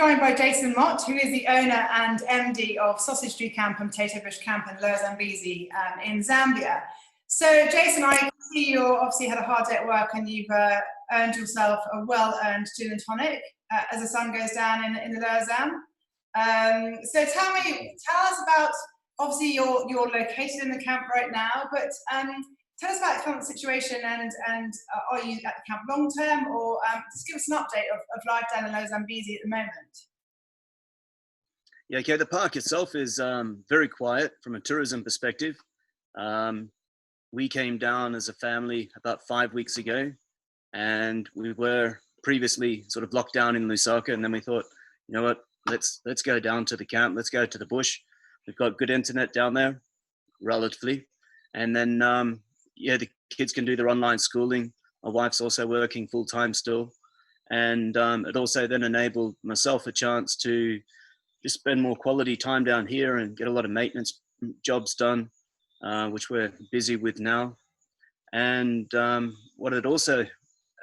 joined by Jason Mott, who is the owner and MD of Sausage Tree Camp and Potato Bush Camp in Lower Zambezi in Zambia. So Jason, I see you obviously had a hard day at work and you've earned yourself a well-earned gin and tonic as the sun goes down in the Lower Zam. So tell us about, obviously you're located in the camp right now, but tell us about the current situation and are you at the camp long term, or just give us an update of life down in Lower Zambezi at the moment. Yeah, okay, the park itself is very quiet from a tourism perspective. We came down as a family about 5 weeks ago, and we were previously sort of locked down in Lusaka, and then we thought, you know what, let's go down to the camp, let's go to the bush. We've got good internet down there, relatively, and then yeah, the kids can do their online schooling. My wife's also working full-time still, and it also then enabled myself a chance to just spend more quality time down here and get a lot of maintenance jobs done, which we're busy with now. And what it also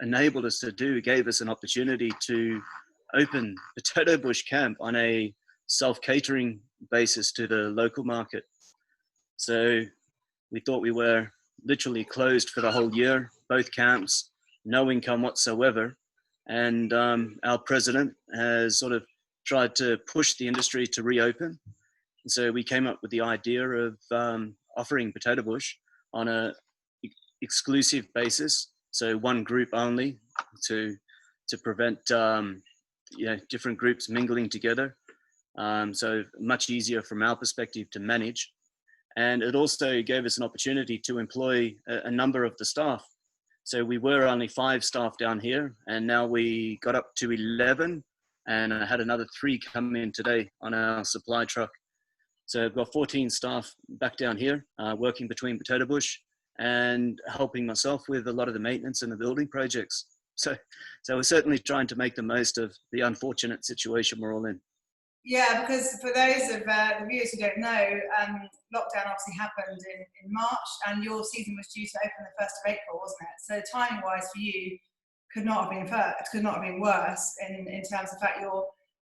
enabled us to do, gave us an opportunity to open Potato Bush Camp on a self-catering basis to the local market. So we thought we were literally closed for the whole year, both camps, no income whatsoever. And our president has sort of tried to push the industry to reopen. And so we came up with the idea of offering Potato Bush on a exclusive basis. So one group only to prevent different groups mingling together. So much easier from our perspective to manage. And it also gave us an opportunity to employ a number of the staff. So we were only 5 staff down here, and now we got up to 11, and I had another 3 come in today on our supply truck. So I've got 14 staff back down here, working between Potato Bush and helping myself with a lot of the maintenance and the building projects. So we're certainly trying to make the most of the unfortunate situation we're all in. Yeah, because for those of the viewers who don't know, lockdown obviously happened in March, and your season was due to open the 1st of April, wasn't it? So timing-wise for you could not have been worse in terms of the fact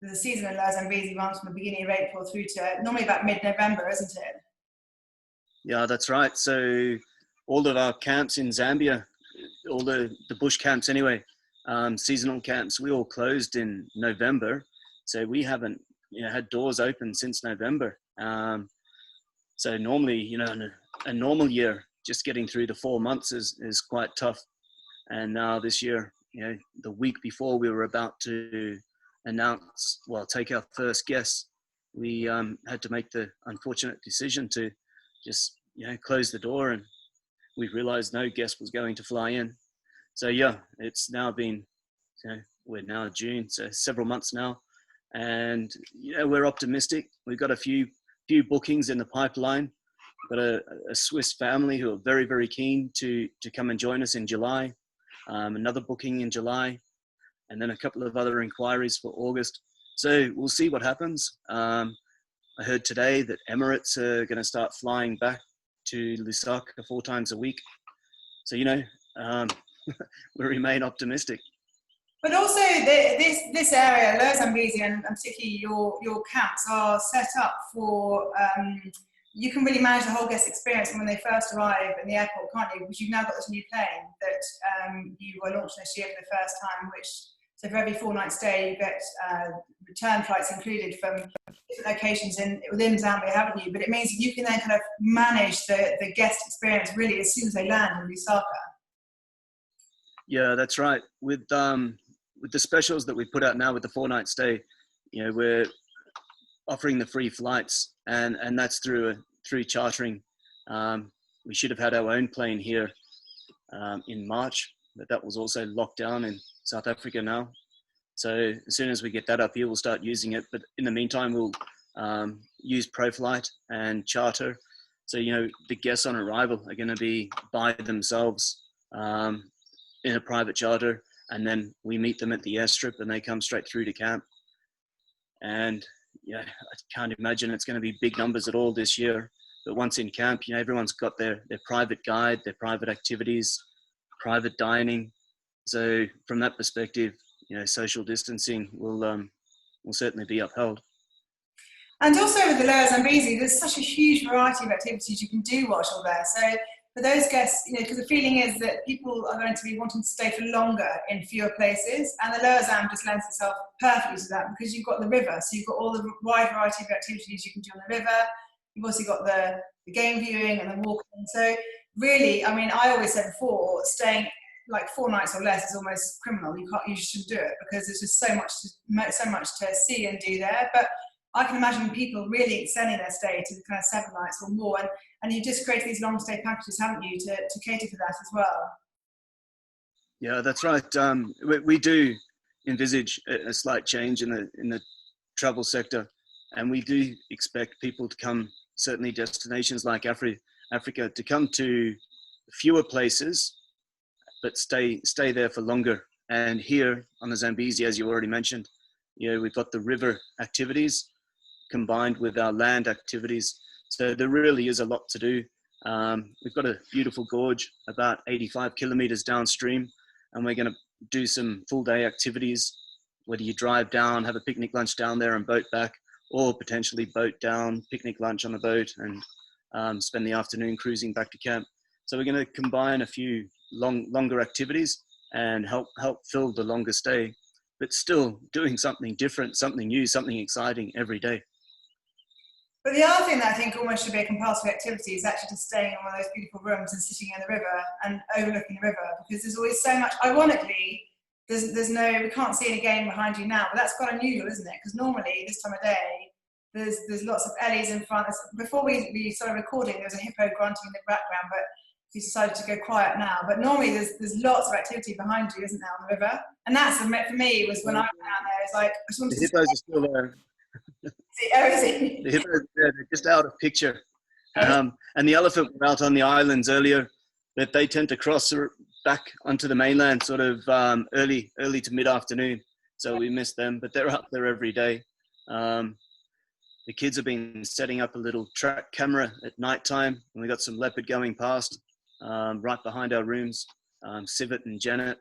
the season in Lower Zambezi runs from the beginning of April through to normally about mid-November, isn't it? Yeah, that's right. So all of our camps in Zambia, all the bush camps anyway, seasonal camps, we all closed in November. So we haven't had doors open since November. So normally, in a normal year, just getting through the 4 months is quite tough. And now this year, the week before we were about to take our first guests, we had to make the unfortunate decision to just close the door, and we realized no guest was going to fly in. So yeah, it's now been, we're now June, so several months now. And we're optimistic. We've got a few bookings in the pipeline. We've got a Swiss family who are very, very keen to come and join us in July. Another booking in July, and then a couple of other inquiries for August. So we'll see what happens. I heard today that Emirates are going to start flying back to Lusaka 4 times a week. So we remain optimistic. But also this area, Lower Zambezi, and particularly your camps are set up for, you can really manage the whole guest experience from when they first arrive in the airport, can't you? Because you've now got this new plane that you were launching this year for the first time, so for every 4-night stay, you get return flights included from different locations within Zambia, haven't you? But it means that you can then kind of manage the guest experience really as soon as they land in Lusaka. Yeah, that's right. With the specials that we put out now with the 4-night stay, we're offering the free flights, and that's through chartering. We should have had our own plane here in March, but that was also locked down in South Africa now. So as soon as we get that up here, we'll start using it. But in the meantime, we'll use ProFlight and charter. So, the guests on arrival are going to be by themselves in a private charter. And then we meet them at the airstrip and they come straight through to camp. And I can't imagine it's going to be big numbers at all this year. But once in camp, everyone's got their private guide, their private activities, private dining. So from that perspective, social distancing will will certainly be upheld. And also with the Lower Zambezi, there's such a huge variety of activities you can do whilst you're there. So for those guests, because the feeling is that people are going to be wanting to stay for longer in fewer places, and the Lower Zam just lends itself perfectly to that because you've got the river, so you've got all the wide variety of activities you can do on the river. You've also got the game viewing and the walking. So really, I mean, I always said before, staying like 4 nights or less is almost criminal. You shouldn't do it because there's just so much to see and do there. But I can imagine people really extending their stay to kind of 7 nights or more, and you've just created these long stay packages, haven't you, to cater for that as well? Yeah, that's right. We do envisage a slight change in the travel sector, and we do expect people to come, certainly destinations like Africa, to come to fewer places, but stay there for longer. And here on the Zambezi, as you already mentioned, we've got the river activities combined with our land activities. So there really is a lot to do. We've got a beautiful gorge about 85 kilometers downstream, and we're going to do some full day activities, whether you drive down, have a picnic lunch down there and boat back, or potentially boat down, picnic lunch on a boat, and spend the afternoon cruising back to camp. So we're going to combine a few longer activities and help fill the longer stay, but still doing something different, something new, something exciting every day. But the other thing that I think almost should be a compulsory activity is actually just staying in one of those beautiful rooms and sitting in the river and overlooking the river, because there's always so much. Ironically, we can't see any game behind you now, but that's quite unusual, isn't it? Because normally this time of day, there's lots of ellies in front. Before we started recording, there was a hippo grunting in the background, but we decided to go quiet now. But normally there's lots of activity behind you, isn't there, on the river? And that's for me was when I went down there. It's like I just wanted the hippos are still there. The hippos, they're just out of picture. And the elephant were out on the islands earlier, but they tend to cross back onto the mainland sort of early to mid-afternoon. So we miss them, but they're up there every day. The kids have been setting up a little track camera at nighttime, and we got some leopard going past right behind our rooms. Civet and Janet.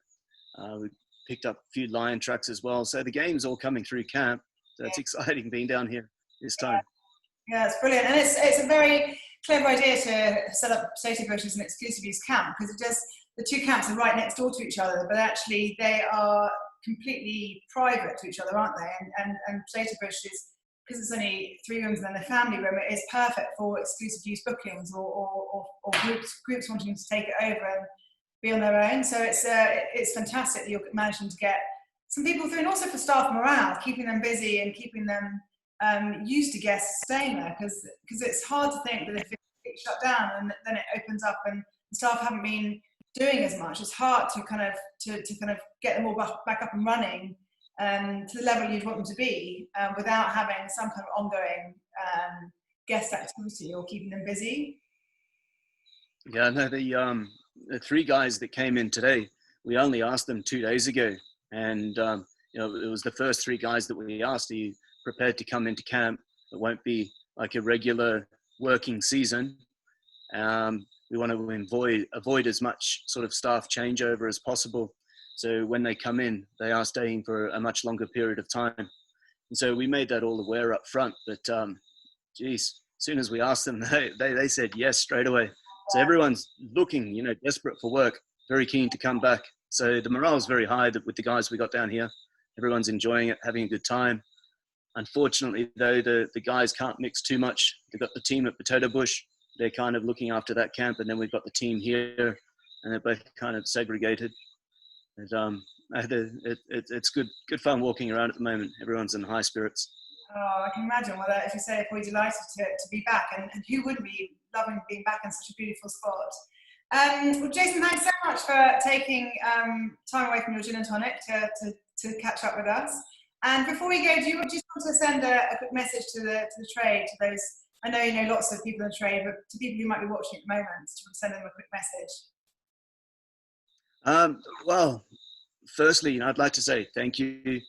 We picked up a few lion tracks as well. So the game's all coming through camp. So it's exciting being down here this time. Yeah, it's brilliant. And it's a very clever idea to set up Potato Bush as an exclusive use camp, because the two camps are right next door to each other, but actually they are completely private to each other, aren't they? And Potato Bush is, because it's only 3 rooms and then the family room, it is perfect for exclusive use bookings or groups wanting to take it over and be on their own. So it's fantastic that you're managing to get some people through, and also for staff morale, keeping them busy and keeping them used to guests staying there, because it's hard to think that if it's shut down and then it opens up and the staff haven't been doing as much, it's hard to kind of get them all back up and running to the level you'd want them to be without having some kind of ongoing guest activity or keeping them busy. Yeah, no, the 3 guys that came in today, we only asked them 2 days ago. And, it was the first 3 guys that we asked, are you prepared to come into camp? It won't be like a regular working season. We want to avoid as much sort of staff changeover as possible. So when they come in, they are staying for a much longer period of time. And so we made that all aware up front. But, as soon as we asked them, they said yes straight away. So everyone's looking, desperate for work, very keen to come back. So the morale is very high with the guys we got down here. Everyone's enjoying it, having a good time. Unfortunately, though, the guys can't mix too much. They've got the team at Potato Bush. They're kind of looking after that camp. And then we've got the team here, and they're both kind of segregated. And, it's good fun walking around at the moment. Everyone's in high spirits. Oh, I can imagine. Well, as you say, we're delighted to be back. And who wouldn't be loving being back in such a beautiful spot? Well, Jason, thanks so much for taking time away from your gin and tonic to catch up with us. And before we go, do you just want to send a quick message to the trade, to those, I know you know lots of people in the trade, but to people who might be watching at the moment, to send them a quick message? Well, firstly, I'd like to say thank you.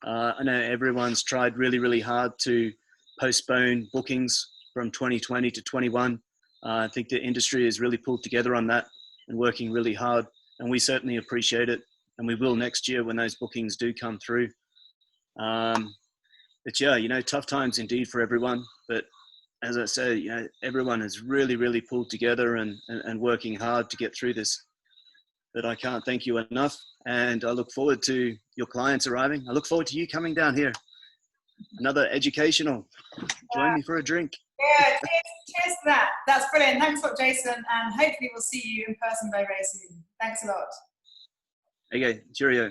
I know everyone's tried really, really hard to postpone bookings from 2020 to 21. I think the industry has really pulled together on that and working really hard, and we certainly appreciate it, and we will next year when those bookings do come through. It's, yeah, you know, tough times indeed for everyone. But as I say, you know, everyone has really, really pulled together and working hard to get through this. But I can't thank you enough. And I look forward to your clients arriving. I look forward to you coming down here. Another educational. Join me for a drink. Yeah, cheers to that. That's brilliant. Thanks a lot, Jason. And hopefully we'll see you in person very, very soon. Thanks a lot. Okay, cheerio.